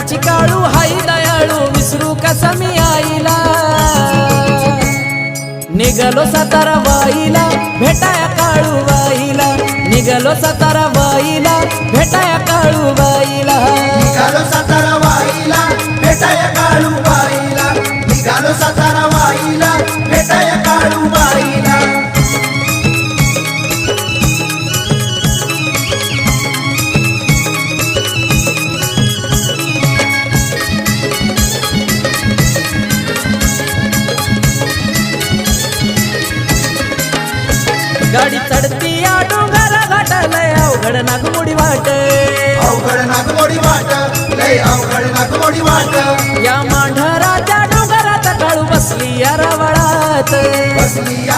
कोणाची काळू हाई दयाळू विसरू कसा मी आईला निघालो सातारा वाईला भेटाया काळू बाईला निघालो सातारा वाईला भेटाया काळू बाईला निघालो सातारा वाईला भेटाया काळू बाईला निघालो सातारा वाईला भेटाया काळू बाईला गाडी चढती या डोंगरा घाटालय अवघड नागमोडी वाट अवघड नागमोडी वाट लय अवघड नागमोडी वाट या मांढराच्या डोंगरात काळू बसली या रवळात बसली या